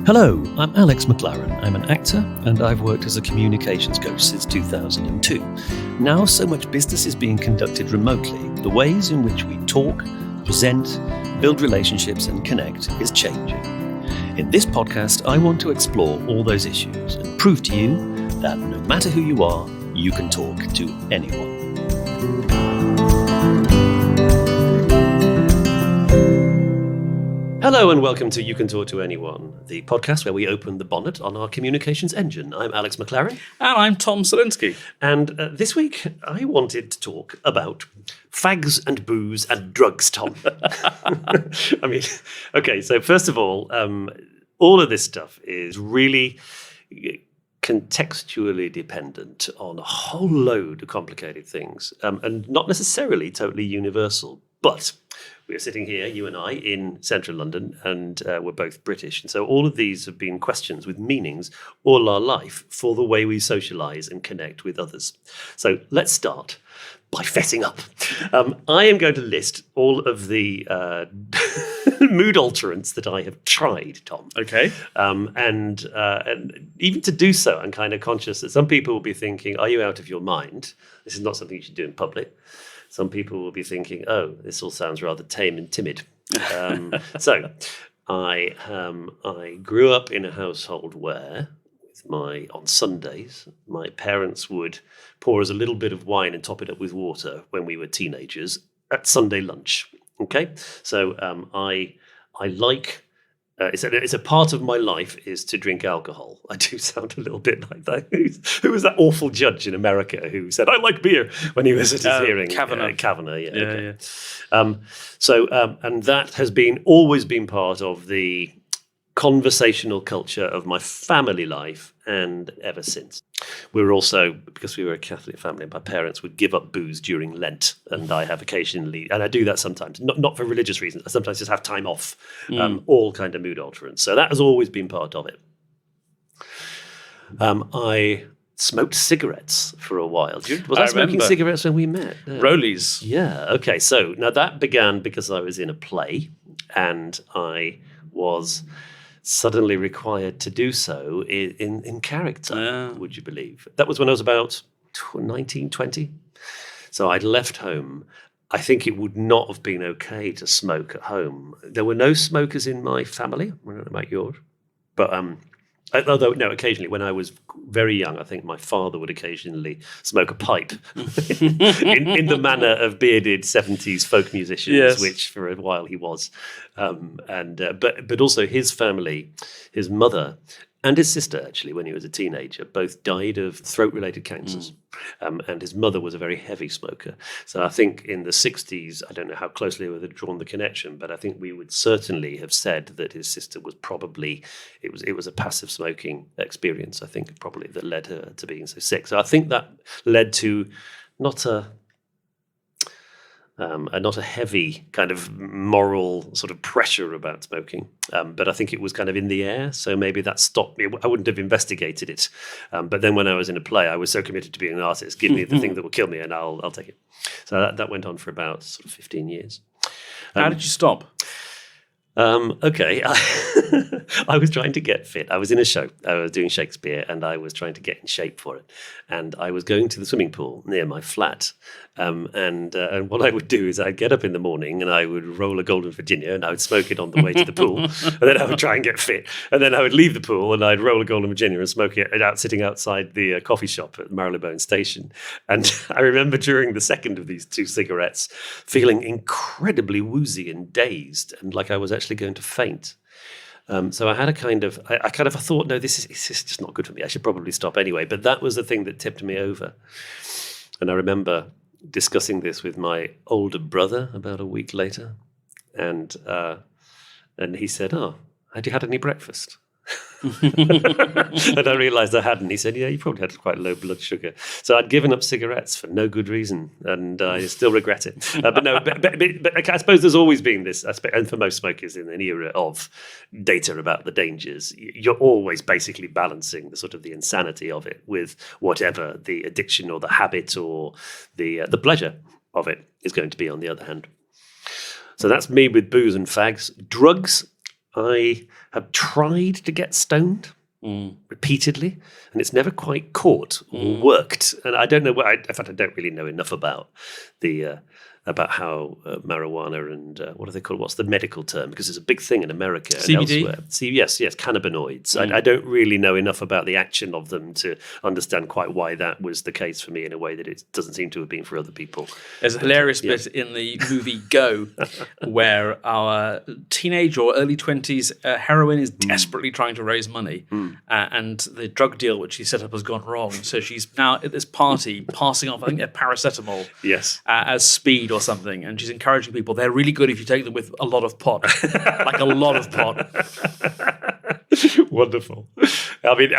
Hello, I'm Alex McLaren. I'm an actor and I've worked as a communications coach since 2002. Now so much business is being conducted remotely, the ways in which we talk, present, build relationships and connect is changing. In this podcast, I want to explore all those issues and prove to you that no matter who you are, you can talk to anyone. Hello and welcome to You Can Talk to Anyone, the podcast where we open the bonnet on our communications engine. I'm Alex McLaren. And I'm Tom Solinsky. And this week I wanted to talk about fags and booze and drugs, Tom. Okay, so first of all of this stuff is really contextually dependent on a whole load of complicated things and not necessarily totally universal, but we are sitting here, you and I, in central London, and we're both British. And so all of these have been questions with meanings all our life for the way we socialise and connect with others. So let's start by fessing up. I am going to list all of the mood alterants that I have tried, Tom. Okay. And even to do so, I'm kind of conscious that some people will be thinking, are you out of your mind? This is not something you should do in public. Some people will be thinking, oh, this all sounds rather tame and timid. So I grew up in a household where, on Sundays, my parents would pour us a little bit of wine and top it up with water when we were teenagers at Sunday lunch. Okay, so I like. It's a part of my life is to drink alcohol. I do sound a little bit like that. Who was that awful judge in America who said, I like beer when he was at his hearing? Kavanaugh, yeah. Okay. And that has always been part of the conversational culture of my family life and ever since. We were also, because we were a Catholic family, my parents would give up booze during Lent, and I have occasionally, and I do that sometimes, not for religious reasons, I sometimes just have time off, all kind of mood alterants. So that has always been part of it. I smoked cigarettes for a while. Was I smoking cigarettes when we met? Rollies. Yeah, okay. So now that began because I was in a play, and I was suddenly required to do so in character, would you believe? That was when I was about 19, 20. So I'd left home. I think it would not have been okay to smoke at home. There were no smokers in my family. I don't know about yours. But occasionally when I was very young, I think my father would occasionally smoke a pipe in the manner of bearded 70s folk musicians, yes. Which for a while he was. But also his family, his mother and his sister, actually, when he was a teenager, both died of throat-related cancers. And his mother was a very heavy smoker. So I think in the 60s, I don't know how closely we had drawn the connection, but I think we would certainly have said that his sister was probably, it was a passive smoking experience, I think, probably that led her to being so sick. So I think that led to not a heavy kind of moral sort of pressure about smoking, but I think it was kind of in the air. So maybe that stopped me. I wouldn't have investigated it. But then when I was in a play, I was so committed to being an artist. Give me the thing that will kill me, and I'll take it. So that went on for about sort of 15 years. How did you stop? Okay, I was trying to get fit. I was in a show. I was doing Shakespeare, and I was trying to get in shape for it. And I was going to the swimming pool near my flat. And what I would do is I'd get up in the morning and I would roll a Golden Virginia and I would smoke it on the way to the pool. And then I would try and get fit. And then I would leave the pool and I'd roll a Golden Virginia and smoke it sitting outside the coffee shop at Marylebone Station. And I remember during the second of these two cigarettes feeling incredibly woozy and dazed and like I was actually going to faint. So I had I thought, no, this is just not good for me. I should probably stop anyway. But that was the thing that tipped me over. And I remember discussing this with my older brother about a week later. And he said, oh, had you had any breakfast? And I realised I hadn't. He said, yeah, you probably had quite low blood sugar. So I'd given up cigarettes for no good reason, and I still regret it. But I suppose there's always been this aspect, and for most smokers in an era of data about the dangers, you're always basically balancing the sort of the insanity of it with whatever the addiction or the habit or the pleasure of it is going to be on the other hand. So that's me with booze and fags. Drugs, I have tried to get stoned repeatedly, and it's never quite caught or worked. And I don't know in fact, I don't really know enough about about how marijuana and what do they call it? What's the medical term? Because it's a big thing in America CBD? and elsewhere. Yes, cannabinoids. I don't really know enough about the action of them to understand quite why that was the case for me in a way that it doesn't seem to have been for other people. There's a hilarious bit in the movie Go where our teenage or early 20s heroine is desperately trying to raise money, and the drug deal which she set up has gone wrong. So she's now at this party passing off, I think, a paracetamol as speed or something, and she's encouraging people. They're really good if you take them with a lot of pot, like a lot of pot. Wonderful. I mean,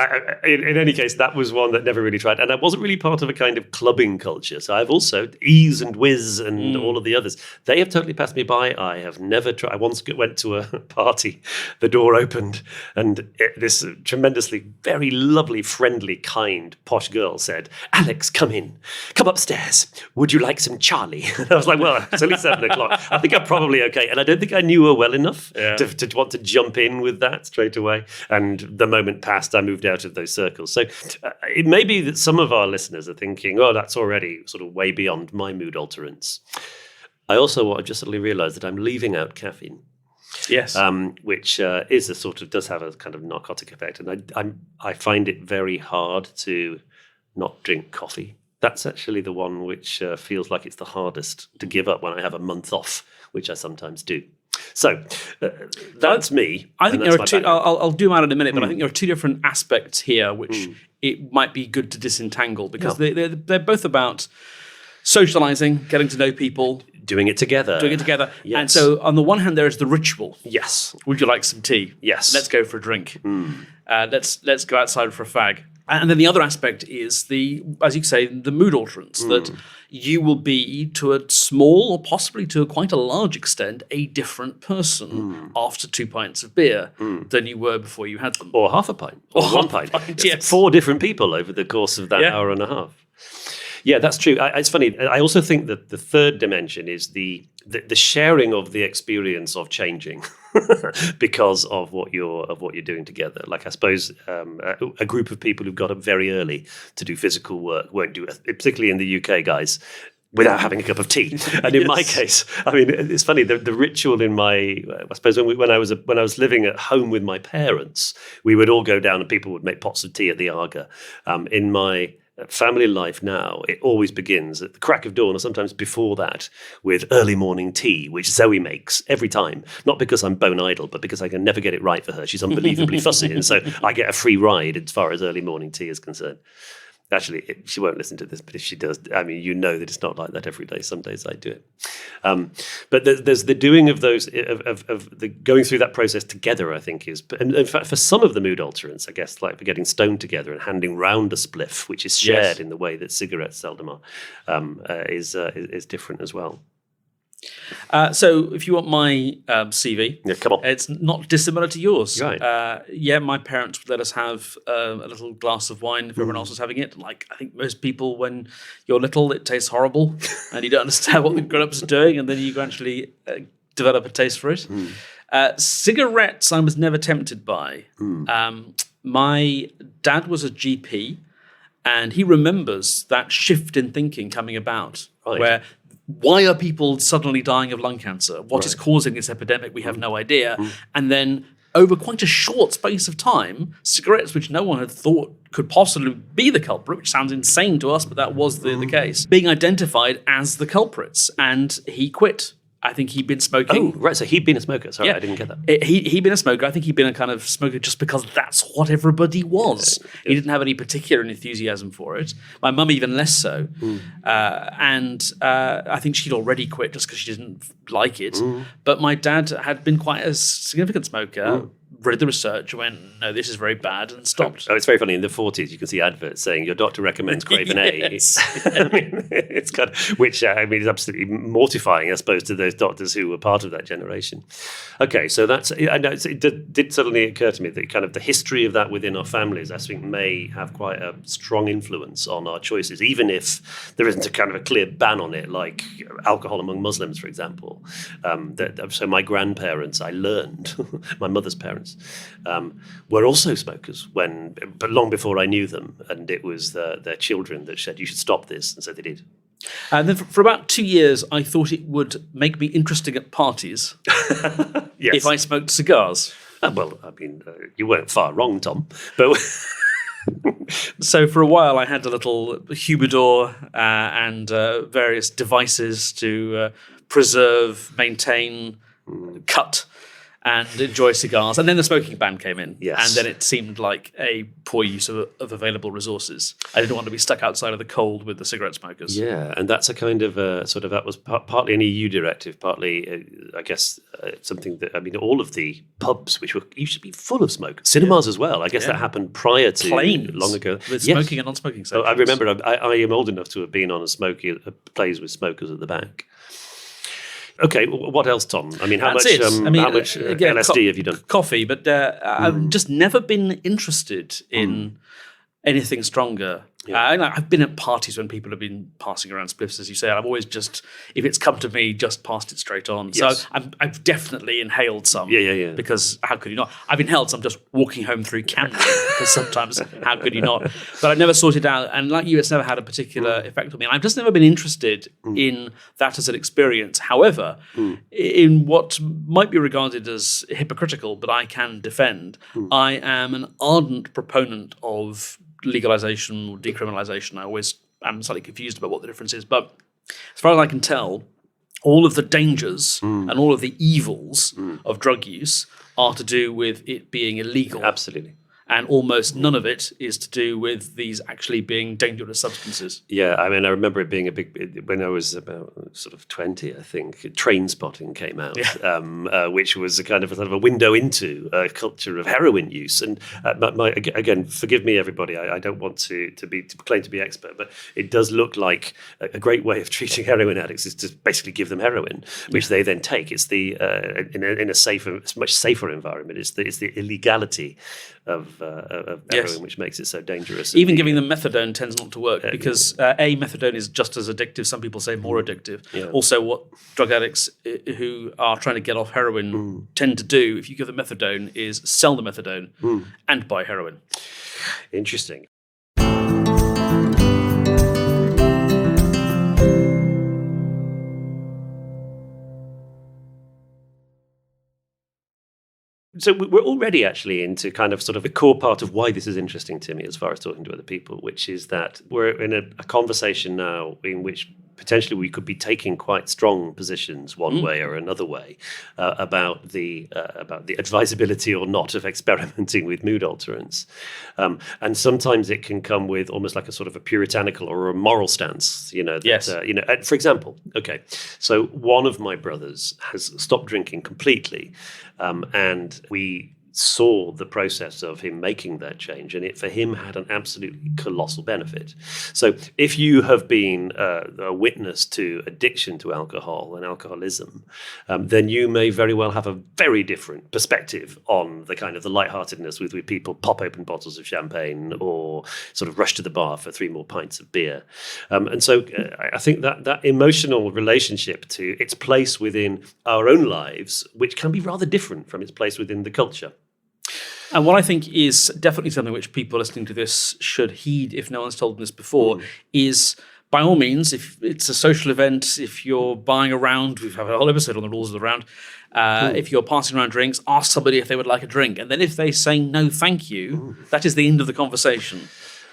in any case, that was one that never really tried. And I wasn't really part of a kind of clubbing culture. So I've also, Ease and Whiz and all of the others, they have totally passed me by. I have never tried. I once went to a party, the door opened, and this tremendously, very lovely, friendly, kind, posh girl said, "Alex, come in. Come upstairs. Would you like some Charlie?" And I was like, well, it's only 7 o'clock. I think I'm probably okay. And I don't think I knew her well enough to want to jump in with that straight away. And the moment passed, I moved out of those circles. So it may be that some of our listeners are thinking, oh, that's already sort of way beyond my mood alterance. I also just suddenly realized that I'm leaving out caffeine. Yes. Which is a sort of, does have a kind of narcotic effect. And I find it very hard to not drink coffee. That's actually the one which feels like it's the hardest to give up when I have a month off, which I sometimes do. So that's me. I think there are two. I'll do that in a minute, but I think there are two different aspects here which it might be good to disentangle, because they're both about socializing, getting to know people, doing it together. Yes. And so on the one hand, there is the ritual. Yes. Would you like some tea? Yes. Let's go for a drink. Let's go outside for a fag. And then the other aspect is as you say, the mood alterance, that you will be, to a small or possibly to quite a large extent, a different person after 2 pints of beer than you were before you had them. Or half a pint. Or 1 pint. Yes. 4 different people over the course of that hour and a half. Yeah, that's true. It's funny. I also think that the third dimension is the sharing of the experience of changing because of what you're doing together. Like, I suppose a group of people who've got up very early to do physical work won't do it, particularly in the UK, guys, without having a cup of tea. And in my case, I mean, it's funny, the ritual in I suppose when I was living at home with my parents, we would all go down and people would make pots of tea at the Aga. In my family life now, it always begins at the crack of dawn, or sometimes before that, with early morning tea, which Zoe makes every time. Not because I'm bone idle, but because I can never get it right for her. She's unbelievably fussy, and so I get a free ride as far as early morning tea is concerned. Actually, she won't listen to this, but if she does, I mean, you know that it's not like that every day. Some days I do it. But there's the doing of those, of the going through that process together, I think is, and in fact, for some of the mood alterance, I guess, like for getting stoned together and handing round a spliff, which is shared in the way that cigarettes seldom are, is different as well. So if you want my CV, come on. It's not dissimilar to yours. Right. My parents would let us have a little glass of wine if everyone else was having it. Like, I think most people, when you're little, it tastes horrible and you don't understand what the grown-ups are doing, and then you gradually develop a taste for it. Cigarettes I was never tempted by. My dad was a GP, and he remembers that shift in thinking coming about, where why are people suddenly dying of lung cancer? What is causing this epidemic? We have no idea. And then over quite a short space of time, cigarettes, which no one had thought could possibly be the culprit, which sounds insane to us, but that was the case, being identified as the culprits. And he quit. I think he'd been smoking. Oh, right. So he'd been a smoker. Sorry, I didn't get that. He'd been a smoker. I think he'd been a kind of smoker just because that's what everybody was. He didn't have any particular enthusiasm for it. My mum even less so. And I think she'd already quit just because she didn't like it. But my dad had been quite a significant smoker, read the research, went, no, this is very bad, and stopped. Oh, it's very funny. In the 40s, you can see adverts saying your doctor recommends Craven Yes. A. I mean, it's kind of, which is absolutely mortifying, I suppose, to those doctors who were part of that generation. Okay, so that's. I know it did suddenly occur to me that kind of the history of that within our families, I think, may have quite a strong influence on our choices, even if there isn't a kind of a clear ban on it, like alcohol among Muslims, for example. So my grandparents, I learned, my mother's parents, were also smokers but long before I knew them, and it was their children that said you should stop this, and so they did. And then for about 2 years, I thought it would make me interesting at parties Yes. if I smoked cigars. Well, I mean, you weren't far wrong, Tom. But So for a while, I had a little humidor and various devices to preserve, maintain, cut, and enjoy cigars. And then the smoking ban came in. Yes. And then it seemed like a poor use of available resources. I didn't want to be stuck outside of the cold with the cigarette smokers. yeah, and that's a kind of that was partly an EU directive, partly, I guess, something that, I mean, all of the pubs, which used to be full of smoke, cinemas as well. I guess that happened prior to Planes long ago. with Yes. smoking and non-smoking sections. I remember I am old enough to have been on plays with smokers at the back. Okay, what else, Tom? I mean, how much LSD have you done? Coffee, but I've just never been interested in anything stronger. I've been at parties when people have been passing around spliffs, as you say. I've always just, if it's come to me, just passed it straight on. Yes. So I've definitely inhaled some. Yeah. Because how could you not? I've inhaled some just walking home through Camden, because sometimes how could you not? But I've never sorted out, and like you, it's never had a particular effect on me. And I've just never been interested in that as an experience. However, in what might be regarded as hypocritical, but I can defend, I am an ardent proponent of legalization or decriminalization. I always am slightly confused about what the difference is, but as far as I can tell, all of the dangers and all of the evils of drug use are to do with it being illegal. Absolutely. And almost none of it is to do with these actually being dangerous substances. Yeah, I mean, I remember it being a big, when I was about sort of 20, I think, Train Spotting came out, which was a kind of a window into a culture of heroin use. And again, forgive me, everybody, I don't want to claim to be expert, but it does look like a great way of treating heroin addicts is to basically give them heroin, which they then take. It's the in a safer, much safer environment. It's the illegality of heroin, which makes it so dangerous. Even giving them methadone tends not to work because methadone is just as addictive. Some people say more addictive. Yeah. Also, what drug addicts who are trying to get off heroin tend to do, if you give them methadone, is sell the methadone and buy heroin. Interesting. So we're already actually into kind of sort of a core part of why this is interesting to me as far as talking to other people, which is that we're in a conversation now in which potentially we could be taking quite strong positions one way or another way about the advisability or not of experimenting with mood alterants. And sometimes it can come with almost like a sort of a puritanical or a moral stance, that, for example, okay, so one of my brothers has stopped drinking completely, and we saw the process of him making that change, and it for him had an absolutely colossal benefit. So if you have been a witness to addiction to alcohol and alcoholism, then you may very well have a very different perspective on the kind of the lightheartedness with which people pop open bottles of champagne or sort of rush to the bar for 3 more pints of beer. And so I think that emotional relationship to its place within our own lives, which can be rather different from its place within the culture. And what I think is definitely something which people listening to this should heed, if no one's told them this before, is by all means, if it's a social event, if you're buying a round, we've had a whole episode on the rules of the round, if you're passing around drinks, ask somebody if they would like a drink. And then if they say no, thank you, that is the end of the conversation.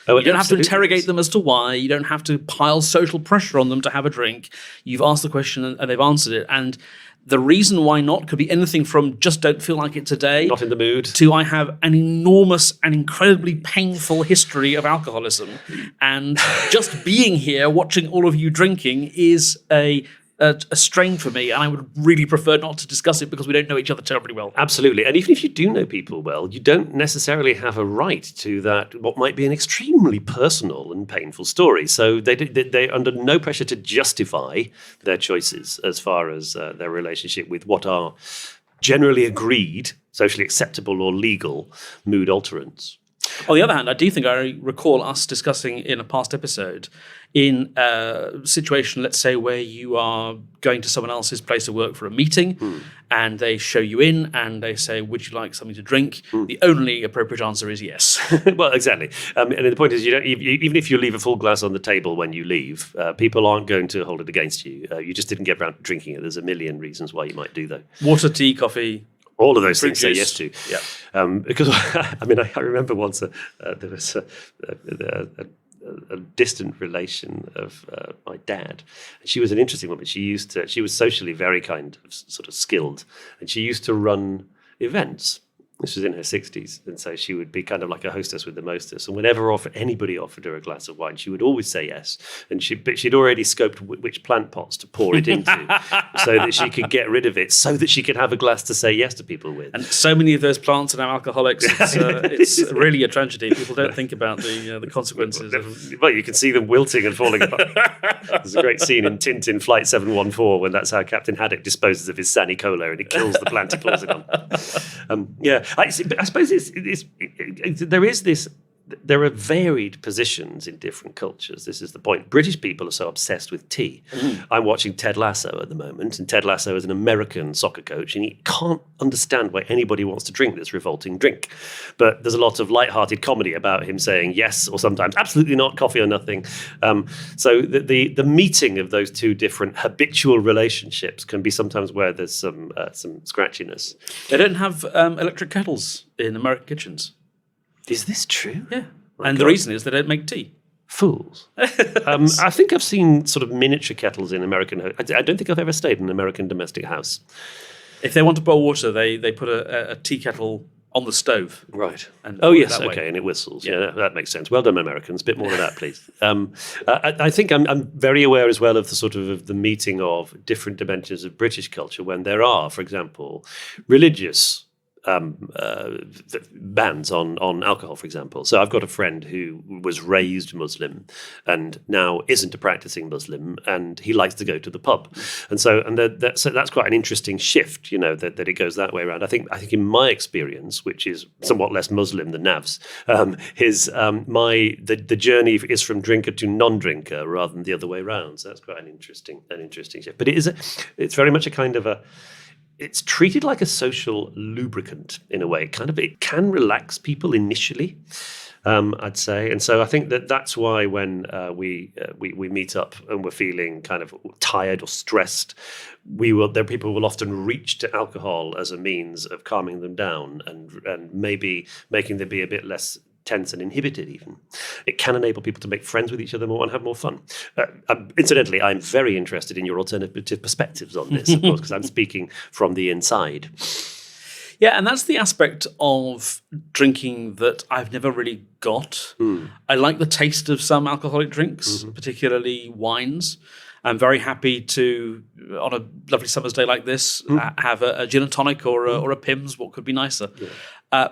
You don't have to interrogate them as to why. You don't have to pile social pressure on them to have a drink. You've asked the question and they've answered it. And the reason why not could be anything from just don't feel like it today. Not in the mood. To I have an enormous and incredibly painful history of alcoholism. And just being here, watching all of you drinking is a a strain for me, and I would really prefer not to discuss it because we don't know each other terribly well. Absolutely. And even if you do know people well, you don't necessarily have a right to that, what might be an extremely personal and painful story. So they're under no pressure to justify their choices as far as their relationship with what are generally agreed, socially acceptable or legal mood alterants. On the other hand, I do think I recall us discussing in a past episode in a situation, let's say, where you are going to someone else's place of work for a meeting and they show you in and they say, would you like something to drink? The only appropriate answer is yes. Well, exactly. And the point is, even if you leave a full glass on the table when you leave, people aren't going to hold it against you. You just didn't get around to drinking it. There's a million reasons why you might do that. Water, tea, coffee. All of those things say juice. yes to. Yeah. Because, I remember once there was a distant relation of my dad. And she was an interesting woman. She was socially very kind of sort of skilled. And she used to run events. This was in her 60s, and so she would be kind of like a hostess with the mostess. And whenever anybody offered her a glass of wine, she would always say yes. And she'd already scoped which plant pots to pour it into, so that she could get rid of it, so that she could have a glass to say yes to people with. And so many of those plants are now alcoholics. It's really a tragedy. People don't think about the consequences. Well, you can see them wilting and falling apart. There's a great scene in Tintin Flight 714 when that's how Captain Haddock disposes of his Sani Cola, and he kills the plant he pours it on. I suppose there are varied positions in different cultures. This is the point. British people are so obsessed with tea. I'm watching Ted Lasso at the moment, and Ted Lasso is an American soccer coach, and he can't understand why anybody wants to drink this revolting drink. But there's a lot of light-hearted comedy about him saying yes, or sometimes absolutely not, coffee or nothing. So the meeting of those two different habitual relationships can be sometimes where there's some scratchiness. They don't have electric kettles in American kitchens. Is this true? Yeah. And the reason is they don't make tea. Fools. I think I've seen sort of miniature kettles in American. I don't think I've ever stayed in an American domestic house. If they want to boil water, they put a tea kettle on the stove. Right. And yes, okay, and it whistles. Yeah, that makes sense. Well done, Americans. A bit more of that, please. I think I'm very aware as well of the sort of the meeting of different dimensions of British culture when there are, for example, religious bans on alcohol, for example. So I've got a friend who was raised Muslim and now isn't a practicing Muslim, and he likes to go to the pub, so that's quite an interesting shift, that it goes that way around. I think in my experience, which is somewhat less Muslim than Nav's, the journey is from drinker to non-drinker rather than the other way around. So that's quite an interesting shift. But it's very much a kind of it's treated like a social lubricant in a way. It can relax people initially, I'd say. And so I think that's why when we meet up and we're feeling kind of tired or stressed, people will often reach to alcohol as a means of calming them down and maybe making them be a bit less tense and inhibited even. It can enable people to make friends with each other more and have more fun. Incidentally, I'm very interested in your alternative perspectives on this, of course, because I'm speaking from the inside. Yeah, and that's the aspect of drinking that I've never really got. I like the taste of some alcoholic drinks, particularly wines. I'm very happy to, on a lovely summer's day like this, have a gin and tonic or a Pimm's. What could be nicer? Yeah.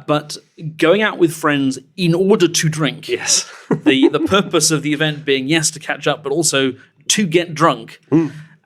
But going out with friends in order to drink, yes, the purpose of the event being, yes, to catch up, but also to get drunk,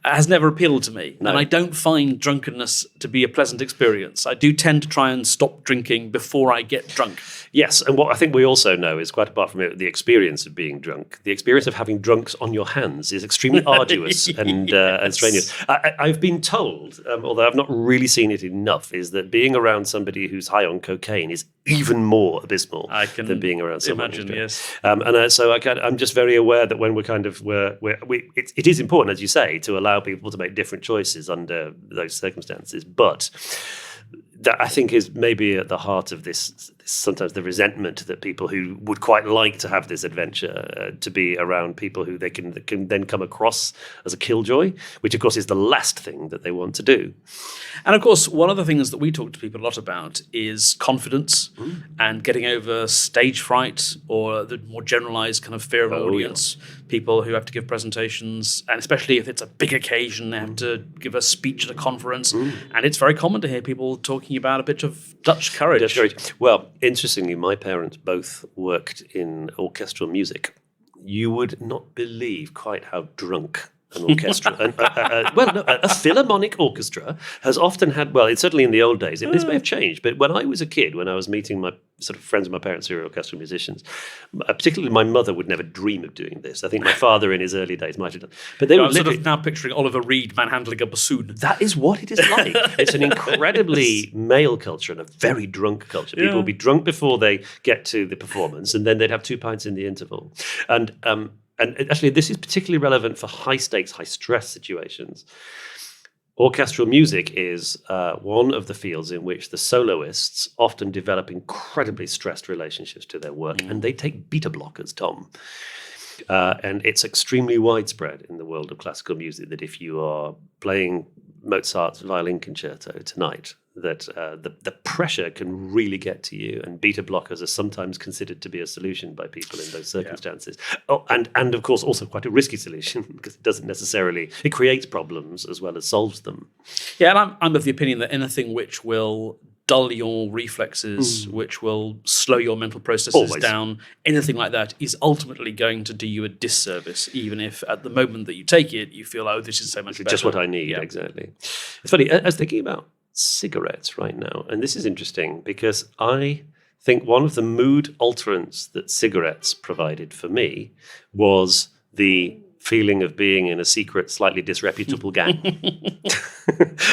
has never appealed to me. No. And I don't find drunkenness to be a pleasant experience. I do tend to try and stop drinking before I get drunk. Yes, and what I think we also know is, quite apart from the experience of being drunk, the experience of having drunks on your hands is extremely arduous and strenuous. I've been told, although I've not really seen it enough, is that being around somebody who's high on cocaine is even more abysmal than being around someone who's drunk. Yes. So I'm just very aware that when it is important, as you say, to allow people to make different choices under those circumstances, but that I think is maybe at the heart of this, sometimes the resentment that people who would quite like to have this adventure to be around people who they can then come across as a killjoy, which of course is the last thing that they want to do. And of course, one of the things that we talk to people a lot about is confidence and getting over stage fright or the more generalized kind of fear of an audience. People who have to give presentations, and especially if it's a big occasion, they have to give a speech at a conference. And it's very common to hear people talking about a bit of Dutch courage. Well, interestingly, my parents both worked in orchestral music. You would not believe quite how drunk an orchestra, a philharmonic orchestra has often had, well, it's certainly in the old days, this may have changed, but when I was a kid, when I was meeting my sort of friends of my parents who were orchestral musicians, particularly my mother would never dream of doing this. I think my father in his early days might have done. But they were sort of now picturing Oliver Reed manhandling a bassoon. That is what it is like. It's an incredibly male culture and a very drunk culture. People will be drunk before they get to the performance, and then they'd have 2 pints in the interval. And actually, this is particularly relevant for high-stakes, high-stress situations. Orchestral music is one of the fields in which the soloists often develop incredibly stressed relationships to their work, and they take beta blockers, Tom. And it's extremely widespread in the world of classical music that if you are playing Mozart's violin concerto tonight, that the pressure can really get to you, and beta blockers are sometimes considered to be a solution by people in those circumstances. Oh, and of course also quite a risky solution because it doesn't necessarily, it creates problems as well as solves them. Yeah, and I'm of the opinion that anything which will dull your reflexes, which will slow your mental processes down, anything like that is ultimately going to do you a disservice, even if at the moment that you take it, you feel, oh, this is so much better. Just what I need, exactly. It's funny, I was thinking about cigarettes right now, and this is interesting because I think one of the mood alterants that cigarettes provided for me was the feeling of being in a secret, slightly disreputable gang.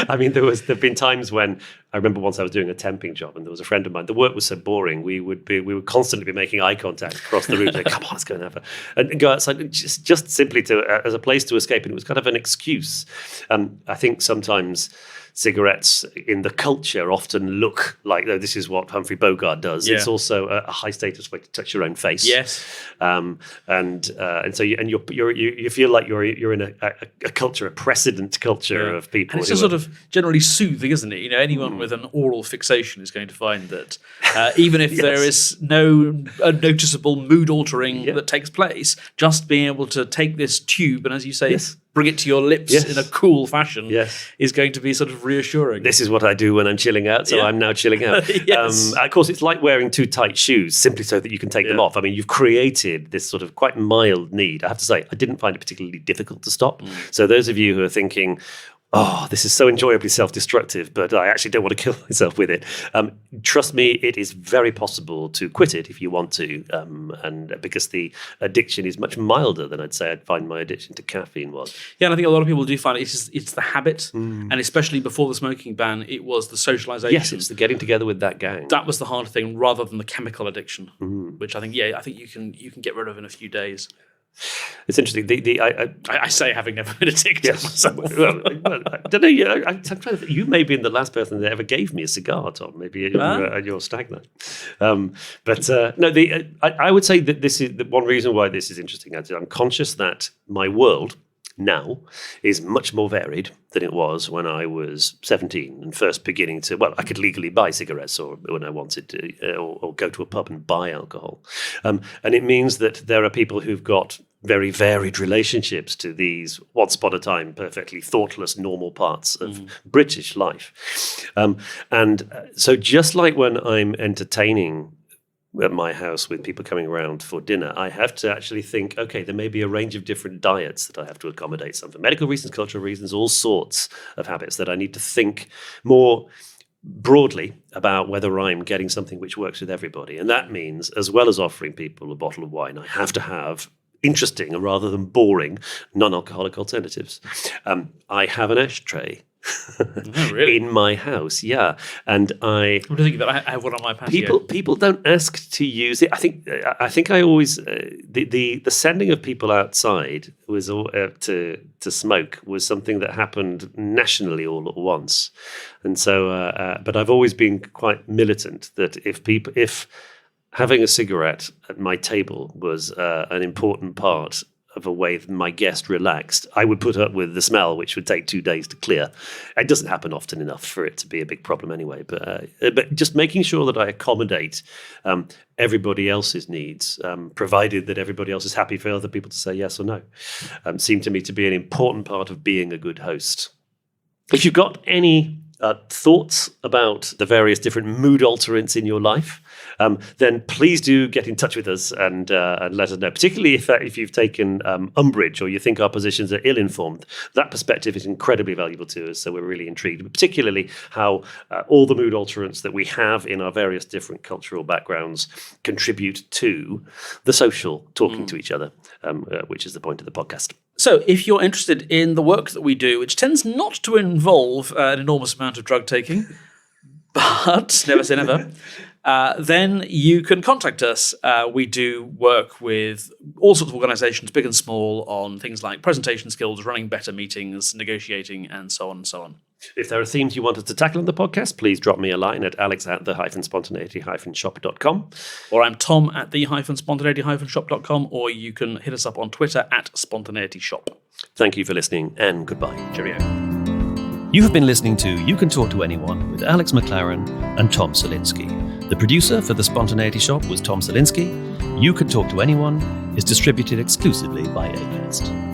I mean, there've been times when I remember once I was doing a temping job, and there was a friend of mine. The work was so boring, we would constantly be making eye contact across the room. Like, come on, let's go and have and go outside, just simply to as a place to escape. And it was kind of an excuse. I think sometimes cigarettes in the culture often look like, oh, this is what Humphrey Bogart does. Yeah. It's also a high status way to touch your own face. Yes, and so you feel like you're in a culture, a precedent culture of people. And it's sort of generally soothing, isn't it? You know, anyone with an oral fixation is going to find that even if there is no noticeable mood altering that takes place, just being able to take this tube and, as you say, bring it to your lips in a cool fashion is going to be sort of reassuring. This is what I do when I'm chilling out, so I'm now chilling out. Of course, it's like wearing too tight shoes simply so that you can take them off. I mean, you've created this sort of quite mild need. I have to say, I didn't find it particularly difficult to stop. So those of you who are thinking, oh, this is so enjoyably self-destructive, but I actually don't want to kill myself with it. Trust me, it is very possible to quit it if you want to, and because the addiction is much milder than I'd say I'd find my addiction to caffeine was. Yeah, and I think a lot of people do find it's the habit, and especially before the smoking ban, it was the socialization. Yes, it's the getting together with that gang. That was the hard thing, rather than the chemical addiction, which I think you can get rid of in a few days. It's interesting. I say, having never been addicted myself. Well, I don't know. I'm trying to think. You may be the last person that ever gave me a cigar, Tom. Maybe you're stag night. I would say that this is the one reason why this is interesting. I'm conscious that my world now is much more varied than it was when I was 17 and first beginning to, I could legally buy cigarettes or when I wanted to, or go to a pub and buy alcohol. And it means that there are people who've got very varied relationships to these once upon a time perfectly thoughtless, normal parts of British life. And so just like when I'm entertaining at my house with people coming around for dinner, I have to actually think, okay, there may be a range of different diets that I have to accommodate, some for medical reasons, cultural reasons, all sorts of habits that I need to think more broadly about whether I'm getting something which works with everybody. And that means, as well as offering people a bottle of wine, I have to have interesting rather than boring non-alcoholic alternatives. I have an ashtray Oh, really? in my house. Yeah, and I. What do you think of that? I have one on my patio. People don't ask to use it. I think I always the sending of people outside was to smoke was something that happened nationally all at once, and so but I've always been quite militant that if having a cigarette at my table was an important part of a way that my guest relaxed, I would put up with the smell, which would take 2 days to clear. It doesn't happen often enough for it to be a big problem anyway. But just making sure that I accommodate everybody else's needs, provided that everybody else is happy for other people to say yes or no, seemed to me to be an important part of being a good host. If you've got any thoughts about the various different mood alterants in your life, then please do get in touch with us and let us know. Particularly if you've taken umbrage or you think our positions are ill-informed, that perspective is incredibly valuable to us. So we're really intrigued, but particularly how all the mood alterants that we have in our various different cultural backgrounds contribute to the social talking to each other, which is the point of the podcast. So, if you're interested in the work that we do, which tends not to involve an enormous amount of drug taking, but never say never, then you can contact us. We do work with all sorts of organisations, big and small, on things like presentation skills, running better meetings, negotiating, and so on and so on. If there are themes you want us to tackle on the podcast, please drop me a line at alex@the-spontaneity-shop.com. Or I'm Tom at the-spontaneity-shop.com, or you can hit us up on Twitter at spontaneityshop. Thank you for listening, and goodbye. Cheerio. You have been listening to You Can Talk to Anyone with Alex McLaren and Tom Salinsky. The producer for The Spontaneity Shop was Tom Salinsky. You Can Talk to Anyone is distributed exclusively by Acast.